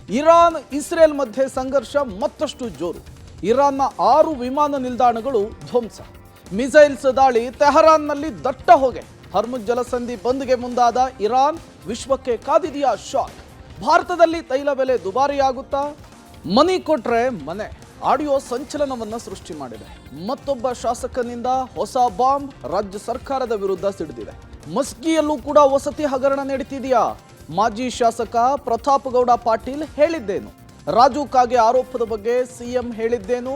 Iran Israel ಮಧ್ಯೆ ಸಂಘರ್ಷ ಮತ್ತಷ್ಟು ಜೋರು. ಇರಾನ್ನ 6 ವಿಮಾನ ನಿಲ್ದಾಣಗಳು ಧ್ವಂಸ. ಮಿಸೈಲ್ಸ್ ದಾಳಿ, ತೆಹರಾನ್ನಲ್ಲಿ ದಟ್ಟ ಹೊಗೆ. ಹರ್ಮುಜ್ ಜಲಸಂಧಿ ಬಂದ್ಗೆ ಮುಂದಾದ ಇರಾನ್, ವಿಶ್ವಕ್ಕೆ ಕಾದಿದೆಯಾ ಶಾಕ್? ಭಾರತದಲ್ಲಿ ತೈಲ ಬೆಲೆ ದುಬಾರಿಯಾಗುತ್ತಾ? ಮನಿ ಕೊಟ್ರೆ ಮನೆ ಆಡಿಯೋ ಸಂಚಲನವನ್ನ ಸೃಷ್ಟಿ ಮಾಡಿದೆ. ಮತ್ತೊಬ್ಬ ಶಾಸಕನಿಂದ ಹೊಸ ಬಾಂಬ್ ರಾಜ್ಯ ಸರ್ಕಾರದ ವಿರುದ್ಧ ಸಿಡಿದಿದೆ. ಮಸ್ಕಿಯಲ್ಲೂ ಕೂಡ ವಸತಿ ಹಗರಣ ನಡೀತಿದೆಯಾ? ಮಾಜಿ ಶಾಸಕ ಪ್ರತಾಪ್ ಗೌಡ ಪಾಟೀಲ್ ಹೇಳಿದ್ದೇನು? ರಾಜು ಕಾಗೆ ಆರೋಪದ ಬಗ್ಗೆ ಸಿಎಂ ಹೇಳಿದ್ದೇನು?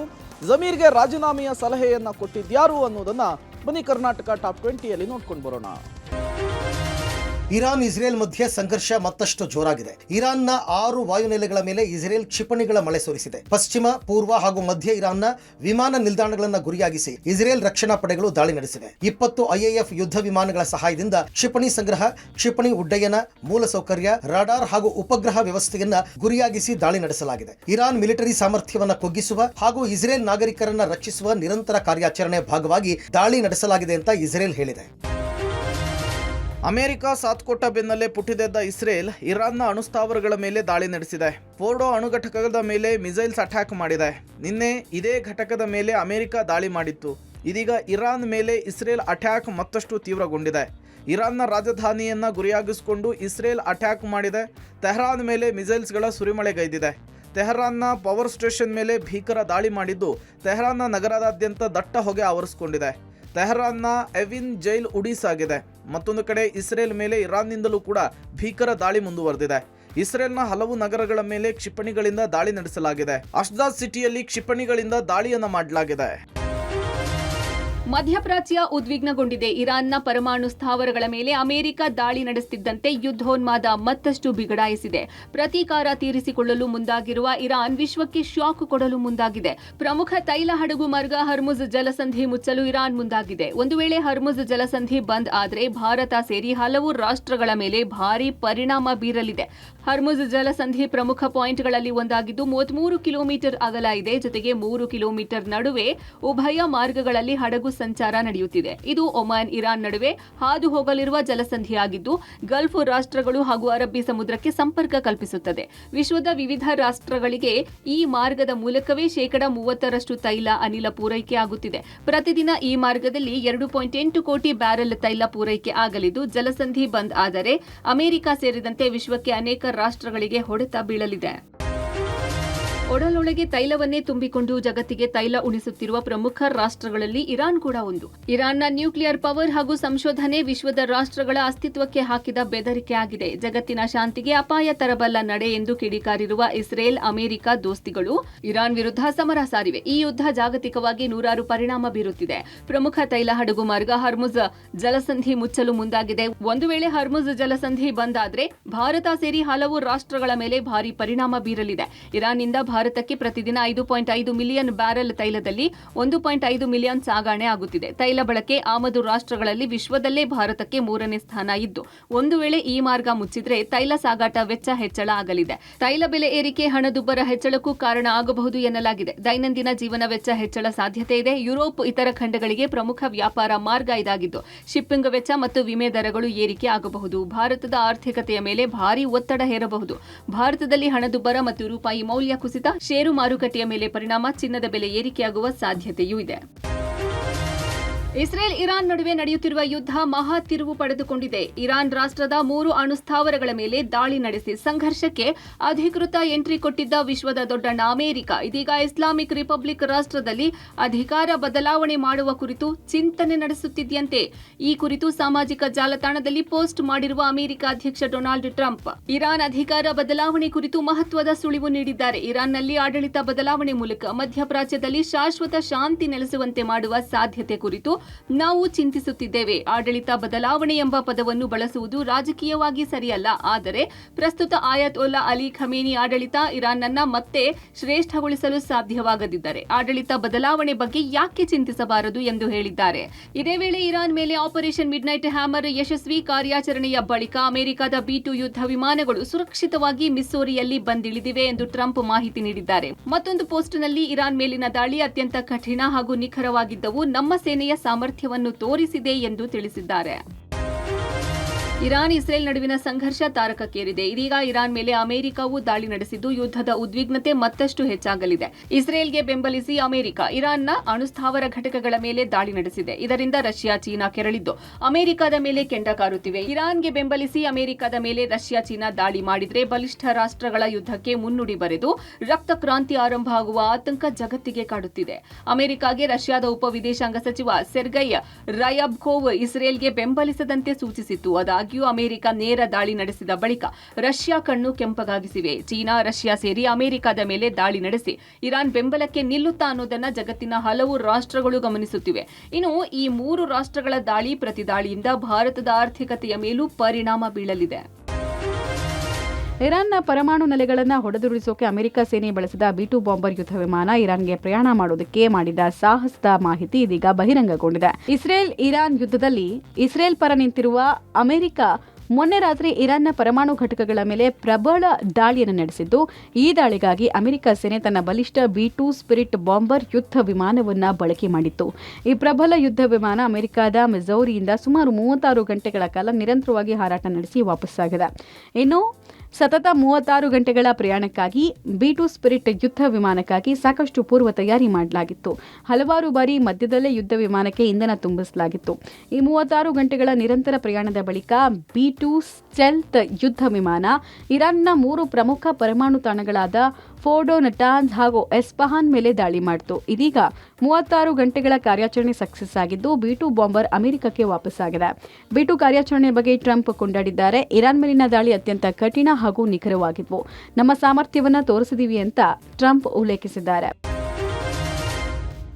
ಜಮೀರ್ಗೆ ರಾಜೀನಾಮೆಯ ಸಲಹೆಯನ್ನ ಕೊಟ್ಟಿದ್ಯಾರು ಅನ್ನೋದನ್ನ ಬನ್ನಿ ಕರ್ನಾಟಕ ಟಾಪ್ 20ಯಲ್ಲಿ ನೋಡ್ಕೊಂಡು ಬರೋಣ. ಇರಾನ್ ಇಸ್ರೇಲ್ ಮಧ್ಯೆ ಸಂಘರ್ಷ ಮತ್ತಷ್ಟು ಜೋರಾಗಿದೆ. ಇರಾನ್ನ 6 ವಾಯುನೆಲೆಗಳ ಮೇಲೆ ಇಸ್ರೇಲ್ ಕ್ಷಿಪಣಿಗಳ ಮಳೆ ಸುರಿಸಿದೆ. ಪಶ್ಚಿಮ, ಪೂರ್ವ ಹಾಗೂ ಮಧ್ಯ ಇರಾನ್ನ ವಿಮಾನ ನಿಲ್ದಾಣಗಳನ್ನು ಗುರಿಯಾಗಿಸಿ ಇಸ್ರೇಲ್ ರಕ್ಷಣಾ ಪಡೆಗಳು ದಾಳಿ ನಡೆಸಿವೆ. 20 ಐಎಎಫ್ ಯುದ್ಧ ವಿಮಾನಗಳ ಸಹಾಯದಿಂದ ಕ್ಷಿಪಣಿ ಸಂಗ್ರಹ, ಕ್ಷಿಪಣಿ ಉಡ್ಡಯನ, ಮೂಲಸೌಕರ್ಯ, ರಾಡಾರ್ ಹಾಗೂ ಉಪಗ್ರಹ ವ್ಯವಸ್ಥೆಯನ್ನ ಗುರಿಯಾಗಿಸಿ ದಾಳಿ ನಡೆಸಲಾಗಿದೆ. ಇರಾನ್ ಮಿಲಿಟರಿ ಸಾಮರ್ಥ್ಯವನ್ನ ಕುಗ್ಗಿಸುವ ಹಾಗೂ ಇಸ್ರೇಲ್ ನಾಗರಿಕರನ್ನ ರಕ್ಷಿಸುವ ನಿರಂತರ ಕಾರ್ಯಾಚರಣೆ ಭಾಗವಾಗಿ ದಾಳಿ ನಡೆಸಲಾಗಿದೆ ಅಂತ ಇಸ್ರೇಲ್ ಹೇಳಿದೆ. ಅಮೆರಿಕ ಸಾಥ್ ಕೊಟ್ಟ ಬೆನ್ನಲ್ಲೇ ಪುಟಿದೆದ್ದ ಇಸ್ರೇಲ್ ಇರಾನ್ನ ಅಣುಸ್ಥಾವರಗಳ ಮೇಲೆ ದಾಳಿ ನಡೆಸಿದೆ. ಫೋರ್ಡೋ ಅಣುಘಟಕದ ಮೇಲೆ ಮಿಸೈಲ್ಸ್ ಅಟ್ಯಾಕ್ ಮಾಡಿದೆ. ನಿನ್ನೆ ಇದೇ ಘಟಕದ ಮೇಲೆ ಅಮೆರಿಕ ದಾಳಿ ಮಾಡಿತ್ತು. ಇದೀಗ ಇರಾನ್ ಮೇಲೆ ಇಸ್ರೇಲ್ ಅಟ್ಯಾಕ್ ಮತ್ತಷ್ಟು ತೀವ್ರಗೊಂಡಿದೆ. ಇರಾನ್ನ ರಾಜಧಾನಿಯನ್ನ ಗುರಿಯಾಗಿಸಿಕೊಂಡು ಇಸ್ರೇಲ್ ಅಟ್ಯಾಕ್ ಮಾಡಿದೆ. ತೆಹರಾನ್ ಮೇಲೆ ಮಿಸೈಲ್ಸ್ಗಳ ಸುರಿಮಳೆಗೈದಿದೆ. ತೆಹರಾನ್ನ ಪವರ್ ಸ್ಟೇಷನ್ ಮೇಲೆ ಭೀಕರ ದಾಳಿ ಮಾಡಿದ್ದು ತೆಹರಾನ್ನ ನಗರದಾದ್ಯಂತ ದಟ್ಟ ಹೊಗೆ ಆವರಿಸಿಕೊಂಡಿದೆ. ತೆಹರಾನ್ನ ಎವಿನ್ ಜೈಲ್ ಉಡೀಸಾಗಿದೆ. ಮತ್ತೊಂದು ಕಡೆ ಇಸ್ರೇಲ್ ಮೇಲೆ ಇರಾನ್ನಿಂದಲೂ ಕೂಡ ಭೀಕರ ದಾಳಿ ಮುಂದುವರೆದಿದೆ. ಇಸ್ರೇಲ್ನ ಹಲವು ನಗರಗಳ ಮೇಲೆ ಕ್ಷಿಪಣಿಗಳಿಂದ ದಾಳಿ ನಡೆಸಲಾಗಿದೆ. ಅಷ್ದಾದ್ ಸಿಟಿಯಲ್ಲಿ ಕ್ಷಿಪಣಿಗಳಿಂದ ದಾಳಿಯನ್ನ ಮಾಡಲಾಗಿದೆ. ಮಧ್ಯಪ್ರಾಚ್ಯ ಉದ್ವಿಗ್ನಗೊಂಡಿದೆ. ಇರಾನ್ನ ಪರಮಾಣು ಸ್ಥಾವರಗಳ ಮೇಲೆ ಅಮೆರಿಕ ದಾಳಿ ನಡೆಸುತ್ತಿದ್ದಂತೆ ಯುದ್ಧೋನ್ಮಾದ ಮತ್ತಷ್ಟು ಬಿಗಡಾಯಿಸಿದೆ. ಪ್ರತೀಕಾರ ತೀರಿಸಿಕೊಳ್ಳಲು ಮುಂದಾಗಿರುವ ಇರಾನ್ ವಿಶ್ವಕ್ಕೆ ಶಾಕ್ ಕೊಡಲು ಮುಂದಾಗಿದೆ. ಪ್ರಮುಖ ತೈಲ ಹಡಗು ಮಾರ್ಗ ಹರ್ಮುಜ್ ಜಲಸಂಧಿ ಮುಚ್ಚಲು ಇರಾನ್ ಮುಂದಾಗಿದೆ. ಒಂದು ವೇಳೆ ಹರ್ಮುಜ್ ಜಲಸಂಧಿ ಬಂದ್ ಆದರೆ ಭಾರತ ಸೇರಿ ಹಲವು ರಾಷ್ಟ್ರಗಳ ಮೇಲೆ ಭಾರೀ ಪರಿಣಾಮ ಬೀರಲಿದೆ. ಹರ್ಮುಜ್ ಜಲಸಂಧಿ ಪ್ರಮುಖ ಪಾಯಿಂಟ್ಗಳಲ್ಲಿ ಒಂದಾಗಿದ್ದು 33 ಕಿಲೋಮೀಟರ್ ಅಗಲ ಇದೆ. ಜೊತೆಗೆ 3 ಕಿಲೋಮೀಟರ್ ನಡುವೆ ಉಭಯ ಮಾರ್ಗಗಳಲ್ಲಿ ಹಡಗು ಸಂಚಾರ ನಡೆಯುತ್ತಿದೆ. ಇದು ಒಮಾನ್, ಇರಾನ್ ನಡುವೆ ಹಾದು ಹೋಗಲಿರುವ ಜಲಸಂಧಿಯಾಗಿದ್ದು ಗಲ್ಫ್ ರಾಷ್ಟ್ರಗಳು ಹಾಗೂ ಅರಬ್ಬಿ ಸಮುದ್ರಕ್ಕೆ ಸಂಪರ್ಕ ಕಲ್ಪಿಸುತ್ತದೆ. ವಿಶ್ವದ ವಿವಿಧ ರಾಷ್ಟ್ರಗಳಿಗೆ ಈ ಮಾರ್ಗದ ಮೂಲಕವೇ 30% ತೈಲ, ಅನಿಲ ಪೂರೈಕೆ ಆಗುತ್ತಿದೆ. ಪ್ರತಿದಿನ ಈ ಮಾರ್ಗದಲ್ಲಿ 2.8 ಕೋಟಿ ಬ್ಯಾರೆಲ್ ತೈಲ ಪೂರೈಕೆ ಆಗಲಿದ್ದು ಜಲಸಂಧಿ ಬಂದ್ ಆದರೆ ಅಮೆರಿಕ ಸೇರಿದಂತೆ ವಿಶ್ವಕ್ಕೆ ಅನೇಕ ರಾಷ್ಟ್ರಗಳಿಗೆ ಹೊಡೆತ ಬೀಳಲಿದೆ. ಒಡಲೊಳಗೆ ತೈಲವನ್ನೇ ತುಂಬಿಕೊಂಡು ಜಗತ್ತಿಗೆ ತೈಲ ಉಣಿಸುತ್ತಿರುವ ಪ್ರಮುಖ ರಾಷ್ಟ್ರಗಳಲ್ಲಿ ಇರಾನ್ ಕೂಡ ಒಂದು. ಇರಾನ್ನ ನ್ಯೂಕ್ಲಿಯರ್ ಪವರ್ ಹಾಗೂ ಸಂಶೋಧನೆ ವಿಶ್ವದ ರಾಷ್ಟ್ರಗಳ ಅಸ್ತಿತ್ವಕ್ಕೆ ಹಾಕಿದ ಬೆದರಿಕೆ ಆಗಿದೆ. ಜಗತ್ತಿನ ಶಾಂತಿಗೆ ಅಪಾಯ ತರಬಲ್ಲ ನಡೆ ಎಂದು ಕಿಡಿಕಾರಿರುವ ಇಸ್ರೇಲ್, ಅಮೆರಿಕ ದೋಸ್ತಿಗಳು ಇರಾನ್ ವಿರುದ್ಧ ಸಮರ ಸಾರಿವೆ. ಈ ಯುದ್ಧ ಜಾಗತಿಕವಾಗಿ ನೂರಾರು ಪರಿಣಾಮ ಬೀರುತ್ತಿದೆ. ಪ್ರಮುಖ ತೈಲ ಹಡಗು ಮಾರ್ಗ ಹರ್ಮುಜ್ ಜಲಸಂಧಿ ಮುಚ್ಚಲು ಮುಂದಾಗಿದೆ. ಒಂದು ವೇಳೆ ಹರ್ಮುಜ್ ಜಲಸಂಧಿ ಬಂದಾದ್ರೆ ಭಾರತ ಸೇರಿ ಹಲವು ರಾಷ್ಟ್ರಗಳ ಮೇಲೆ ಭಾರೀ ಪರಿಣಾಮ ಬೀರಲಿದೆ. ಇರಾನ್ನಿಂದ ಭಾರತಕ್ಕೆ ಪ್ರತಿದಿನ 5.5 ಮಿಲಿಯನ್ ಬ್ಯಾರೆಲ್ ತೈಲದಲ್ಲಿ 1.5 ಮಿಲಿಯನ್ ಸಾಗಣೆ ಆಗುತ್ತಿದೆ. ತೈಲ ಬಳಕೆ ಆಮದು ರಾಷ್ಟ್ರಗಳಲ್ಲಿ ವಿಶ್ವದಲ್ಲೇ ಭಾರತಕ್ಕೆ 3ನೇ ಸ್ಥಾನ ಇದ್ದು ಒಂದು ವೇಳೆ ಈ ಮಾರ್ಗ ಮುಚ್ಚಿದ್ರೆ ತೈಲ ಸಾಗಾಟ ವೆಚ್ಚ ಹೆಚ್ಚಳ ಆಗಲಿದೆ. ತೈಲ ಬೆಲೆ ಏರಿಕೆ ಹಣದುಬ್ಬರ ಹೆಚ್ಚಳಕ್ಕೂ ಕಾರಣ ಆಗಬಹುದು ಎನ್ನಲಾಗಿದೆ. ದೈನಂದಿನ ಜೀವನ ವೆಚ್ಚ ಹೆಚ್ಚಳ ಸಾಧ್ಯತೆ ಇದೆ. ಯುರೋಪ್, ಇತರ ಖಂಡಗಳಿಗೆ ಪ್ರಮುಖ ವ್ಯಾಪಾರ ಮಾರ್ಗ ಇದಾಗಿದ್ದು ಶಿಪ್ಪಿಂಗ್ ವೆಚ್ಚ ಮತ್ತು ವಿಮೆ ದರಗಳು ಏರಿಕೆ ಆಗಬಹುದು. ಭಾರತದ ಆರ್ಥಿಕತೆಯ ಮೇಲೆ ಭಾರೀ ಒತ್ತಡ ಹೇರಬಹುದು. ಭಾರತದಲ್ಲಿ ಹಣದುಬ್ಬರ ಮತ್ತು ರೂಪಾಯಿ ಮೌಲ್ಯ ಕುಸಿತ, ಷೇರು ಮಾರುಕಟ್ಟೆಯ ಮೇಲೆ ಪರಿಣಾಮ, ಚಿನ್ನದ ಬೆಲೆ ಏರಿಕೆಯಾಗುವ ಸಾಧ್ಯತೆಯೂ ಇದೆ. ಇಸ್ರೇಲ್ ಇರಾನ್ ನಡುವೆ ನಡೆಯುತ್ತಿರುವ ಯುದ್ಧ ಮಹಾ ತಿರುವು ಪಡೆದುಕೊಂಡಿದೆ. ಇರಾನ್ ರಾಷ್ಟ್ರದ 3 ಅಣುಸ್ಥಾವರಗಳ ಮೇಲೆ ದಾಳಿ ನಡೆಸಿ ಸಂಘರ್ಷಕ್ಕೆ ಅಧಿಕೃತ ಎಂಟ್ರಿ ಕೊಟ್ಟಿದ್ದ ವಿಶ್ವದ ದೊಡ್ಡಣ್ಣ ಅಮೆರಿಕ ಇದೀಗ ಇಸ್ಲಾಮಿಕ್ ರಿಪಬ್ಲಿಕ್ ರಾಷ್ಟ್ರದಲ್ಲಿ ಅಧಿಕಾರ ಬದಲಾವಣೆ ಮಾಡುವ ಕುರಿತು ಚಿಂತನೆ ನಡೆಸುತ್ತಿದೆಯಂತೆ. ಈ ಕುರಿತು ಸಾಮಾಜಿಕ ಜಾಲತಾಣದಲ್ಲಿ ಪೋಸ್ಟ್ ಮಾಡಿರುವ ಅಮೆರಿಕ ಅಧ್ಯಕ್ಷ ಡೊನಾಲ್ಡ್ ಟ್ರಂಪ್ ಇರಾನ್ ಅಧಿಕಾರ ಬದಲಾವಣೆ ಕುರಿತು ಮಹತ್ವದ ಸುಳಿವು ನೀಡಿದ್ದಾರೆ. ಇರಾನ್ನಲ್ಲಿ ಆಡಳಿತ ಬದಲಾವಣೆ ಮೂಲಕ ಮಧ್ಯಪ್ರಾಚ್ಯದಲ್ಲಿ ಶಾಶ್ವತ ಶಾಂತಿ ನೆಲೆಸುವಂತೆ ಮಾಡುವ ಸಾಧ್ಯತೆ ಕುರಿತು ನಾವು ಚಿಂತಿಸುತ್ತಿದ್ದೇವೆ. ಆಡಳಿತ ಬದಲಾವಣೆ ಎಂಬ ಪದವನ್ನು ಬಳಸುವುದು ರಾಜಕೀಯವಾಗಿ ಸರಿಯಲ್ಲ. ಆದರೆ ಪ್ರಸ್ತುತ ಆಯತೊಲ್ಲಾ ಅಲಿ ಖಮೇನಿ ಆಡಳಿತ ಇರಾನ್ನನ್ನ ಮತ್ತೆ ಶ್ರೇಷ್ಠಗೊಳಿಸಲು ಸಾಧ್ಯವಾಗದಿದ್ದರೆ ಆಡಳಿತ ಬದಲಾವಣೆ ಬಗ್ಗೆ ಯಾಕೆ ಚಿಂತಿಸಬಾರದು ಎಂದು ಹೇಳಿದ್ದಾರೆ. ಇದೇ ವೇಳೆ ಇರಾನ್ ಮೇಲೆ ಆಪರೇಷನ್ ಮಿಡ್ನೈಟ್ ಹ್ಯಾಮರ್ ಯಶಸ್ವಿ ಕಾರ್ಯಾಚರಣೆಯ ಬಳಿಕ ಅಮೆರಿಕದ B-2 ಯುದ್ಧ ವಿಮಾನಗಳು ಸುರಕ್ಷಿತವಾಗಿ ಮಿಸ್ಸೋರಿಯಲ್ಲಿ ಬಂದಿಳಿದಿವೆ ಎಂದು ಟ್ರಂಪ್ ಮಾಹಿತಿ ನೀಡಿದ್ದಾರೆ. ಮತ್ತೊಂದು ಪೋಸ್ಟ್ನಲ್ಲಿ ಇರಾನ್ ಮೇಲಿನ ದಾಳಿ ಅತ್ಯಂತ ಕಠಿಣ ಹಾಗೂ ನಿಖರವಾಗಿದ್ದವು, ನಮ್ಮ ಸೇನೆಯ ಸಾಮರ್ಥ್ಯವನ್ನು ತೋರಿಸಿದೆ ಎಂದು ತಿಳಿಸಿದ್ದಾರೆ. ಇರಾನ್ ಇಸ್ರೇಲ್ ನಡುವಿನ ಸಂಘರ್ಷ ತಾರಕಕ್ಕೇರಿದೆ. ಇದೀಗ ಇರಾನ್ ಮೇಲೆ ಅಮೆರಿಕವು ದಾಳಿ ನಡೆಸಿದ್ದು ಯುದ್ಧದ ಉದ್ವಿಗ್ನತೆ ಮತ್ತಷ್ಟು ಹೆಚ್ಚಾಗಲಿದೆ. ಇಸ್ರೇಲ್ಗೆ ಬೆಂಬಲಿಸಿ ಅಮೆರಿಕ ಇರಾನ್ನ ಅಣುಸ್ಥಾವರ ಘಟಕಗಳ ಮೇಲೆ ದಾಳಿ ನಡೆಸಿದೆ. ಇದರಿಂದ ರಷ್ಯಾ, ಚೀನಾ ಕೆರಳಿದ್ದು ಅಮೆರಿಕದ ಮೇಲೆ ಕೆಂಡ ಕಾರುತ್ತಿವೆ. ಇರಾನ್ಗೆ ಬೆಂಬಲಿಸಿ ಅಮೆರಿಕದ ಮೇಲೆ ರಷ್ಯಾ, ಚೀನಾ ದಾಳಿ ಮಾಡಿದ್ರೆ ಬಲಿಷ್ಠ ರಾಷ್ಟ್ರಗಳ ಯುದ್ಧಕ್ಕೆ ಮುನ್ನುಡಿ ಬರೆದು ರಕ್ತ ಕ್ರಾಂತಿ ಆರಂಭ ಆಗುವ ಆತಂಕ ಜಗತ್ತಿಗೆ ಕಾಡುತ್ತಿದೆ. ಅಮೆರಿಕಾಗೆ ರಷ್ಯಾದ ಉಪ ವಿದೇಶಾಂಗ ಸಚಿವ ಸೆರ್ಗೈ ರಯಾಬ್ಕೋವ್ ಇಸ್ರೇಲ್ಗೆ ಬೆಂಬಲಿಸದಂತೆ ಸೂಚಿಸಿತ್ತು. ಆದಾಗ್ಯೂ ಅಮೆರಿಕ ನೇರ ದಾಳಿ ನಡೆಸಿದ ಬಳಿಕ ರಷ್ಯಾ ಕಣ್ಣು ಕೆಂಪಗಾಗಿಸಿವೆ. ಚೀನಾ, ರಷ್ಯಾ ಸೇರಿ ಅಮೆರಿಕದ ಮೇಲೆ ದಾಳಿ ನಡೆಸಿ ಇರಾನ್ ಬೆಂಬಲಕ್ಕೆ ನಿಲ್ಲುತ್ತಾ ಅನ್ನೋದನ್ನ ಜಗತ್ತಿನ ಹಲವು ರಾಷ್ಟ್ರಗಳು ಗಮನಿಸುತ್ತಿವೆ. ಇನ್ನು ಈ 3 ರಾಷ್ಟ್ರಗಳ ದಾಳಿ ಪ್ರತಿದಾಳಿಯಿಂದ ಭಾರತದ ಆರ್ಥಿಕತೆಯ ಮೇಲೂ ಪರಿಣಾಮ ಬೀಳಲಿದೆ. ಇರಾನ್ನ ಪರಮಾಣು ನೆಲೆಗಳನ್ನು ಹೊಡೆದುರುಳಿಸೋಕೆ ಅಮೆರಿಕ ಸೇನೆ ಬಳಸಿದ B-2 ಬಾಂಬರ್ ಯುದ್ಧ ವಿಮಾನ ಇರಾನ್ಗೆ ಪ್ರಯಾಣ ಮಾಡೋದಕ್ಕೆ ಮಾಡಿದ ಸಾಹಸದ ಮಾಹಿತಿ ಇದೀಗ ಬಹಿರಂಗಗೊಂಡಿದೆ. ಇರಾನ್ ಯುದ್ಧದಲ್ಲಿ ಇಸ್ರೇಲ್ ಪರ ನಿಂತಿರುವ ಅಮೆರಿಕ ಮೊನ್ನೆ ರಾತ್ರಿ ಇರಾನ್ನ ಪರಮಾಣು ಘಟಕಗಳ ಮೇಲೆ ಪ್ರಬಲ ದಾಳಿಯನ್ನು ನಡೆಸಿದ್ದು, ಈ ದಾಳಿಗಾಗಿ ಅಮೆರಿಕ ಸೇನೆ ತನ್ನ ಬಲಿಷ್ಠ B-2 ಸ್ಪಿರಿಟ್ ಬಾಂಬರ್ ಯುದ್ಧ ವಿಮಾನವನ್ನು ಬಳಕೆ ಮಾಡಿತ್ತು. ಈ ಪ್ರಬಲ ಯುದ್ಧ ವಿಮಾನ ಅಮೆರಿಕದ ಮಿಸೌರಿಯಿಂದ ಸುಮಾರು 36 ಗಂಟೆಗಳ ಕಾಲ ನಿರಂತರವಾಗಿ ಹಾರಾಟ ನಡೆಸಿ ವಾಪಸ್ಸಾಗಿದೆ. ಇನ್ನು ಸತತ 36 ಗಂಟೆಗಳ ಪ್ರಯಾಣಕ್ಕಾಗಿ B-2 ಸ್ಪಿರಿಟ್ ಯುದ್ಧ ವಿಮಾನಕ್ಕಾಗಿ ಸಾಕಷ್ಟು ಪೂರ್ವ ತಯಾರಿ ಮಾಡಲಾಗಿತ್ತು. ಹಲವಾರು ಬಾರಿ ಮಧ್ಯದಲ್ಲೇ ಯುದ್ಧ ವಿಮಾನಕ್ಕೆ ಇಂಧನ ತುಂಬಿಸಲಾಗಿತ್ತು. ಈ 36 ಗಂಟೆಗಳ ನಿರಂತರ ಪ್ರಯಾಣದ ಬಳಿಕ B-2 ಸ್ಟೆಲ್ತ್ ಯುದ್ಧ ವಿಮಾನ ಇರಾನ್ನ 3 ಪ್ರಮುಖ ಪರಮಾಣು ತಾಣಗಳಾದ ಫೋರ್ಡೋ, ನಟಾನ್ಸ್ ಹಾಗೂ ಎಸ್ಫಹಾನ್ ಮೇಲೆ ದಾಳಿ ಮಾಡಿತು. ಇದೀಗ 36 ಗಂಟೆಗಳ ಕಾರ್ಯಾಚರಣೆ ಸಕ್ಸಸ್ ಆಗಿದ್ದು B-2 ಬಾಂಬರ್ ಅಮೆರಿಕಕ್ಕೆ ವಾಪಸ್ಸಾಗಿದೆ. B-2 ಕಾರ್ಯಾಚರಣೆ ಬಗ್ಗೆ ಟ್ರಂಪ್ ಕೊಂಡಾಡಿದ್ದಾರೆ. ಇರಾನ್ ಮೇಲಿನ ದಾಳಿ ಅತ್ಯಂತ ಕಠಿಣ ಹಾಗೂ ನಿಖರವಾಗಿದ್ವು. ನಮ್ಮ ಸಾಮರ್ಥ್ಯವನ್ನ ತೋರಿಸಿದೀವಿ ಅಂತ ಟ್ರಂಪ್ ಉಲ್ಲೇಖಿಸಿದ್ದಾರೆ.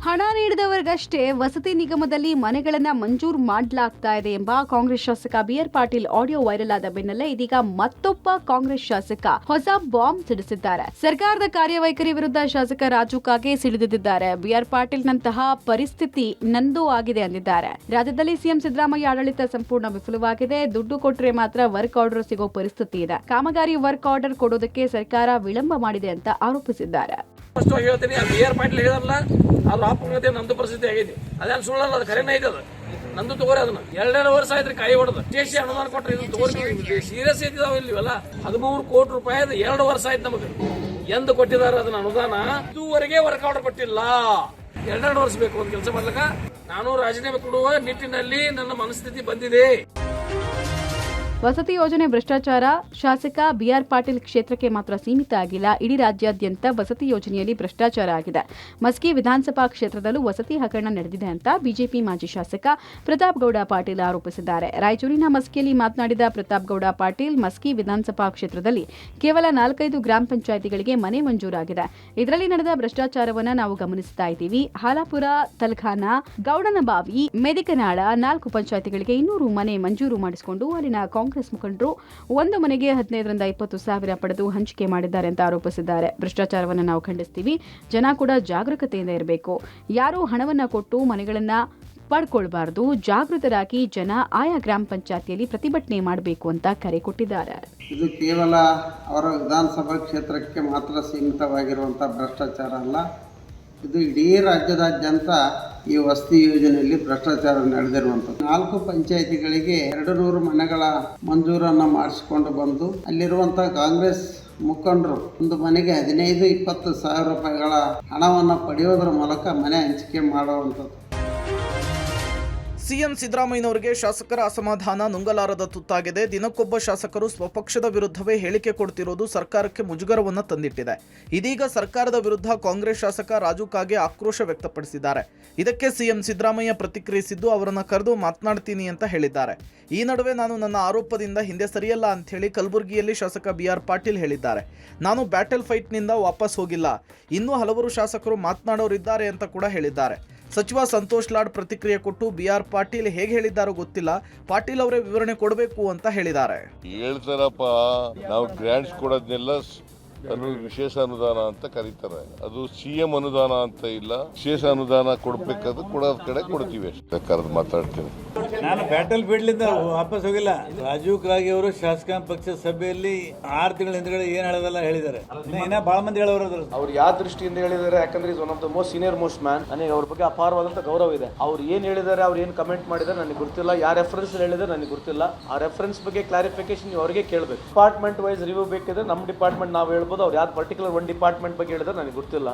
ಹಣ ನೀಡಿದವರಿಗಷ್ಟೇ ವಸತಿ ನಿಗಮದಲ್ಲಿ ಮನೆಗಳನ್ನು ಮಂಜೂರು ಮಾಡಲಾಗ್ತಾ ಇದೆ ಎಂಬ ಕಾಂಗ್ರೆಸ್ ಶಾಸಕ BR ಪಾಟೀಲ್ ಆಡಿಯೋ ವೈರಲ್ ಆದ ಬೆನ್ನಲ್ಲೇ ಇದೀಗ ಮತ್ತೊಬ್ಬ ಕಾಂಗ್ರೆಸ್ ಶಾಸಕ ಹೊಸ ಬಾಂಬ್ ಸಿಡಿಸಿದ್ದಾರೆ. ಸರ್ಕಾರದ ಕಾರ್ಯವೈಖರಿ ವಿರುದ್ಧ ಶಾಸಕ ರಾಜು ಕಾಗೆ ಸಿಡಿದಿದ್ದಾರೆ. BR ಪಾಟೀಲ್ ನಂತಹ ಪರಿಸ್ಥಿತಿ ನಂದೂ ಆಗಿದೆ ಅಂದಿದ್ದಾರೆ. ರಾಜ್ಯದಲ್ಲಿ ಸಿಎಂ ಸಿದ್ದರಾಮಯ್ಯ ಆಡಳಿತ ಸಂಪೂರ್ಣ ವಿಫಲವಾಗಿದೆ. ದುಡ್ಡು ಕೊಟ್ಟರೆ ಮಾತ್ರ ವರ್ಕ್ ಆರ್ಡರ್ ಸಿಗೋ ಪರಿಸ್ಥಿತಿ ಇದೆ. ಕಾಮಗಾರಿ ವರ್ಕ್ ಆರ್ಡರ್ ಕೊಡೋದಕ್ಕೆ ಸರ್ಕಾರ ವಿಳಂಬ ಮಾಡಿದೆ ಅಂತ ಆರೋಪಿಸಿದ್ದಾರೆ. ಹೇಳ್ತೀನಿ, BR ಪಾಟೀಲ್ ಹೇಳಿದ್ರಲ್ಲ, ಅದು ಆಪುಂಗತೆ ನಂದು ಪರಿಸ್ಥಿತಿ ಆಗೈತಿ. ಅದೇನು ಸುಳ್ಳಲ್ಲ, ಅದು ಕರೆನೇ ಐತದ. ನಂದು ತಗೋರಿ ಅದನ್ನ 2 ವರ್ಷ ಆಯ್ತ್ರಿ ಕಾಯಿ ಹೊಡೆದ ಸ್ಟೇಷನ್ ಅನುದಾನ ಕೊಟ್ರಿ. ಇದು ತಗೋರಿ ಸೀರಿಯಸ್ ಐತಿದಾವ ಇಲ್ಲಿವಲ್ಲ. 13 ಕೋಟಿ ರೂಪಾಯಿ 2 ವರ್ಷ ಆಯ್ತು ನಮಗೆ. ಎಂದು ಕೊಟ್ಟಿದ್ದಾರೆ ಅದನ್ನ ಅನುದಾನ? ಇದುವರೆಗೆ ವರ್ಕ್ ಆರ್ಡರ್ ಕೊಟ್ಟಿಲ್ಲ. 2 ವರ್ಷ ಬೇಕು ಒಂದು ಕೆಲಸ ಮಾಡ್ಲಕ್ಕ. ನಾನು ರಾಜೀನಾಮೆ ಕೊಡುವ ನಿಟ್ಟಿನಲ್ಲಿ ನನ್ನ ಮನಸ್ಥಿತಿ ಬಂದಿದೆ. ವಸತಿ ಯೋಜನೆ ಭ್ರಷ್ಟಾಚಾರ ಶಾಸಕ BR ಪಾಟೀಲ್ ಕ್ಷೇತ್ರಕ್ಕೆ ಮಾತ್ರ ಸೀಮಿತ ಆಗಿಲ್ಲ. ಇಡೀ ರಾಜ್ಯಾದ್ಯಂತ ವಸತಿ ಯೋಜನೆಯಲ್ಲಿ ಭ್ರಷ್ಟಾಚಾರ ಆಗಿದೆ. ಮಸ್ಕಿ ವಿಧಾನಸಭಾ ಕ್ಷೇತ್ರದಲ್ಲೂ ವಸತಿ ಹಗರಣ ನಡೆದಿದೆ ಅಂತ ಬಿಜೆಪಿ ಮಾಜಿ ಶಾಸಕ ಪ್ರತಾಪ್ ಗೌಡ ಪಾಟೀಲ್ ಆರೋಪಿಸಿದ್ದಾರೆ. ರಾಯಚೂರಿನ ಮಸ್ಕಿಯಲ್ಲಿ ಮಾತನಾಡಿದ ಪ್ರತಾಪ್ ಗೌಡ ಪಾಟೀಲ್, ಮಸ್ಕಿ ವಿಧಾನಸಭಾ ಕ್ಷೇತ್ರದಲ್ಲಿ ಕೇವಲ 4-5 ಗ್ರಾಮ ಪಂಚಾಯಿತಿಗಳಿಗೆ ಮನೆ ಮಂಜೂರಾಗಿದೆ. ಇದರಲ್ಲಿ ನಡೆದ ಭ್ರಷ್ಟಾಚಾರವನ್ನು ನಾವು ಗಮನಿಸ್ತಾ ಇದ್ದೀವಿ. ಹಾಲಾಪುರ, ತಲಖಾನ, ಗೌಡನಬಾವಿ, ಮೆದಿಕನಾಳ 4 ಪಂಚಾಯಿತಿಗಳಿಗೆ 200 ಮನೆ ಮಂಜೂರು ಮಾಡಿಸಿಕೊಂಡು ಅಲ್ಲಿನ ಕಾಂಗ್ರೆಸ್ ಮುಖಂಡರು ಒಂದು ಮನೆಗೆ 15ರಿಂದ 20 ಸಾವಿರ ಪಡೆದು ಹಂಚಿಕೆ ಮಾಡಿದ್ದಾರೆ ಅಂತ ಆರೋಪಿಸಿದ್ದಾರೆ. ಭ್ರಷ್ಟಾಚಾರವನ್ನು ನಾವು ಖಂಡಿಸ್ತೀವಿ. ಜನ ಕೂಡ ಜಾಗರೂಕತೆಯಿಂದ ಇರಬೇಕು. ಯಾರು ಹಣವನ್ನ ಕೊಟ್ಟು ಮನೆಗಳನ್ನ ಪಡ್ಕೊಳ್ಬಾರ್ದು. ಜಾಗೃತರಾಗಿ ಜನ ಆಯಾ ಗ್ರಾಮ ಪಂಚಾಯತಿಯಲ್ಲಿ ಪ್ರತಿಭಟನೆ ಮಾಡಬೇಕು ಅಂತ ಕರೆ ಕೊಟ್ಟಿದ್ದಾರೆ. ಇದು ಕೇವಲ ಅವರ ವಿಧಾನಸಭಾ ಕ್ಷೇತ್ರಕ್ಕೆ ಮಾತ್ರ ಸೀಮಿತವಾಗಿರುವಂಥ ಭ್ರಷ್ಟಾಚಾರ ಅಲ್ಲ. ಇದು ಇಡೀ ರಾಜ್ಯದಾದ್ಯಂತ ಈ ವಸತಿ ಯೋಜನೆಯಲ್ಲಿ ಭ್ರಷ್ಟಾಚಾರ ನಡೆದಿರುವಂಥದ್ದು. 4 ಪಂಚಾಯಿತಿಗಳಿಗೆ 200 ಮನೆಗಳ ಮಂಜೂರನ್ನು ಮಾಡಿಸಿಕೊಂಡು ಬಂದು ಅಲ್ಲಿರುವಂಥ ಕಾಂಗ್ರೆಸ್ ಮುಖಂಡರು ಒಂದು ಮನೆಗೆ 15-20 ಸಾವಿರ ರೂಪಾಯಿಗಳ ಹಣವನ್ನು ಪಡೆಯೋದ್ರ ಮೂಲಕ ಮನೆ ಹಂಚಿಕೆ ಮಾಡುವಂಥದ್ದು. ಸಿಎಂ ಸಿದ್ದರಾಮಯ್ಯನವರಿಗೆ ಶಾಸಕರ ಅಸಮಾಧಾನ ನುಂಗಲಾರದ ತುತ್ತಾಗಿದೆ. ದಿನಕ್ಕೊಬ್ಬ ಶಾಸಕರು ಸ್ವಪಕ್ಷದ ವಿರುದ್ಧವೇ ಹೇಳಿಕೆ ಕೊಡ್ತಿರೋದು ಸರ್ಕಾರಕ್ಕೆ ಮುಜುಗರವನ್ನು ತಂದಿಟ್ಟಿದೆ. ಇದೀಗ ಸರ್ಕಾರದ ವಿರುದ್ಧ ಕಾಂಗ್ರೆಸ್ ಶಾಸಕ ರಾಜು ಕಾಗೆ ಆಕ್ರೋಶ ವ್ಯಕ್ತಪಡಿಸಿದ್ದಾರೆ. ಇದಕ್ಕೆ ಸಿಎಂ ಸಿದ್ದರಾಮಯ್ಯ ಪ್ರತಿಕ್ರಿಯಿಸಿದ್ದು, ಅವರನ್ನು ಕರೆದು ಮಾತನಾಡ್ತೀನಿ ಅಂತ ಹೇಳಿದ್ದಾರೆ. ಈ ನಡುವೆ ನಾನು ನನ್ನ ಆರೋಪದಿಂದ ಹಿಂದೆ ಸರಿಯಲ್ಲ ಅಂಥೇಳಿ ಕಲಬುರಗಿಯಲ್ಲಿ ಶಾಸಕ BR ಪಾಟೀಲ್ ಹೇಳಿದ್ದಾರೆ. ನಾನು ಬ್ಯಾಟಲ್ ಫೈಟ್ನಿಂದ ವಾಪಸ್ ಹೋಗಿಲ್ಲ, ಇನ್ನೂ ಹಲವರು ಶಾಸಕರು ಮಾತನಾಡೋರಿದ್ದಾರೆ ಅಂತ ಕೂಡ ಹೇಳಿದ್ದಾರೆ. ಸಚಿವ ಸಂತೋಷ್ ಲಾಡ್ ಪ್ರತಿಕ್ರಿಯೆ ಕೊಟ್ಟು BR ಪಾಟೀಲ್ ಹೇಗೆ ಹೇಳಿದ್ದಾರೋ ಗೊತ್ತಿಲ್ಲ, ಪಾಟೀಲ್ ಅವರೇ ವಿವರಣೆ ಕೊಡಬೇಕು ಅಂತ ಹೇಳಿದ್ದಾರೆ. ಹೇಳ್ತಾರಪ್ಪ, ನಾವು ಗ್ರಾಂಟ್ಸ್ ಕೊಡೋದ್ನೆಲ್ಲ ವಿಶೇಷ ಅನುದಾನ ಅಂತ ಕರೀತಾರೆ. ಅದು CM ಅನುದಾನ ಅಂತ ಇಲ್ಲ. ವಿಶೇಷ ಅನುದಾನ ಕೊಡಬೇಕಾದ್ರೆ ಕೊಡೋದ್ ಕಡೆ ಕೊಡ್ತೀವಿ. ಸರ್ಕಾರದ ಮಾತಾಡ್ತೀನಿ. ನಾನು ಬ್ಯಾಟಲ್ ಫೀಲ್ಡ್ಲಿಂದ ವಾಪಸ್ ಹೋಗಿಲ್ಲ. ರಾಜೀವ್ ಕ್ರಾಗಿ ಅವರು ಶಾಸಕಾಂಗ ಪಕ್ಷದ ಸಭೆಯಲ್ಲಿ 6 ತಿಂಗಳ ಹಿಂದ್ಗಡೆ ಏನ್ ಹೇಳೋದಲ್ಲ ಹೇಳಿದ್ದಾರೆ. ಇನ್ನ ಬಹಳ ಮಂದಿ ಹೇಳೋರು ಅವ್ರು ಯಾವ ದೃಷ್ಟಿಯಿಂದ ಹೇಳಿದ್ದಾರೆ, ಯಾಕಂದ್ರೆ is one of the most senior most man. ನನಗೆ ಅವ್ರ ಬಗ್ಗೆ ಅಪಾರವಾದಂತ ಗೌರವ ಇದೆ. ಅವ್ರು ಏನ್ ಹೇಳಿದ್ದಾರೆ, ಅವ್ರು ಏನ್ ಕಮೆಂಟ್ ಮಾಡಿದ್ದಾರೆ ನನಗೆ ಗೊತ್ತಿಲ್ಲ. ಯಾವ ರೆಫರೆನ್ಸ್ ಹೇಳಿದ್ರೆ ನನಗೆ ಗೊತ್ತಿಲ್ಲ. ಆ ರೆಫರೆನ್ಸ್ ಬಗ್ಗೆ ಕ್ಲಾರಿಫಿಕೇಶನ್ ನೀವು ಅವರಿಗೆ ಕೇಳಬೇಕು. ಡಿಪಾರ್ಟ್ಮೆಂಟ್ ವೈಸ್ ರಿವ್ಯೂ ಬೇಕಿದ್ರೆ ನಮ್ಮ ಡಿಪಾರ್ಟ್ಮೆಂಟ್ ನಾವು ಹೇಳ್ಬೋದು. ಅವ್ರು ಯಾವ್ದು ಪರ್ಟಿಕ್ಯುಲರ್ ಒಂದು ಡಿಪಾರ್ಟ್ಮೆಂಟ್ ಬಗ್ಗೆ ಹೇಳಿದ್ರೆ ನನಗೆ ಗೊತ್ತಿಲ್ಲ.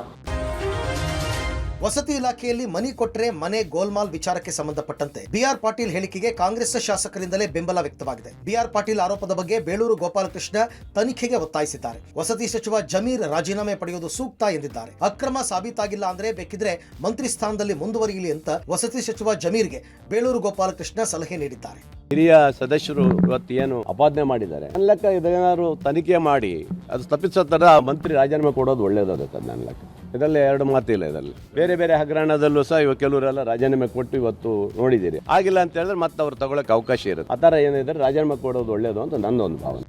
ವಸತಿ ಇಲಾಖೆಯಲ್ಲಿ ಮನಿ ಕೊಟ್ಟರೆ ಮನೆ ಗೋಲ್ಮಾಲ್ ವಿಚಾರಕ್ಕೆ ಸಂಬಂಧಪಟ್ಟಂತೆ ಬಿಆರ್ ಪಾಟೀಲ್ ಹೇಳಿಕೆಗೆ ಕಾಂಗ್ರೆಸ್ ಶಾಸಕರಿಂದಲೇ ಬೆಂಬಲ ವ್ಯಕ್ತವಾಗಿದೆ. ಬಿಆರ್ ಪಾಟೀಲ್ ಆರೋಪದ ಬಗ್ಗೆ ಬೇಳೂರು ಗೋಪಾಲಕೃಷ್ಣ ತನಿಖೆಗೆ ಒತ್ತಾಯಿಸಿದ್ದಾರೆ. ವಸತಿ ಸಚಿವ ಜಮೀರ್ ರಾಜೀನಾಮೆ ಪಡೆಯುವುದು ಸೂಕ್ತ ಎಂದಿದ್ದಾರೆ. ಅಕ್ರಮ ಸಾಬೀತಾಗಿಲ್ಲ ಅಂದ್ರೆ ಬೇಕಿದ್ರೆ ಮಂತ್ರಿ ಸ್ಥಾನದಲ್ಲಿ ಮುಂದುವರಿಯಲಿ ಅಂತ ವಸತಿ ಸಚಿವ ಜಮೀರ್ಗೆ ಬೇಳೂರು ಗೋಪಾಲಕೃಷ್ಣ ಸಲಹೆ ನೀಡಿದ್ದಾರೆ. ಹಿರಿಯ ಸದಸ್ಯರು ಇವತ್ತು ಏನು ಅಪಾದನೆ ಮಾಡಿದ್ದಾರೆ, ನನ್ನ ಲೆಕ್ಕ ಇದೇನಾದ್ರು ತನಿಖೆ ಮಾಡಿ ಅದು ತಪ್ಪಿಸೋ ತರ ಮಂತ್ರಿ ರಾಜೀನಾಮೆ ಕೊಡೋದು ಒಳ್ಳೇದಾಗುತ್ತೆ. ನನ್ನ ಲೆಕ್ಕ ಇದರಲ್ಲಿ 2 ಮಾತಿಲ್ಲ. ಇದರಲ್ಲಿ ಬೇರೆ ಬೇರೆ ಹಗರಣದಲ್ಲೂ ಸಹ ಇವಾಗ ಕೆಲವರೆಲ್ಲ ರಾಜೀನಾಮೆ ಕೊಟ್ಟು ಇವತ್ತು ನೋಡಿದ್ದೀರಿ. ಆಗಿಲ್ಲ ಅಂತ ಹೇಳಿದ್ರೆ ಮತ್ತೆ ಅವ್ರು ತಗೊಳಕ್ಕೆ ಅವಕಾಶ ಇರುತ್ತೆ. ಆ ಥರ ಏನಿದ್ರೆ ರಾಜೀನಾಮೆ ಕೊಡೋದು ಒಳ್ಳೇದು ಅಂತ ನನ್ನೊಂದು ಭಾವನೆ.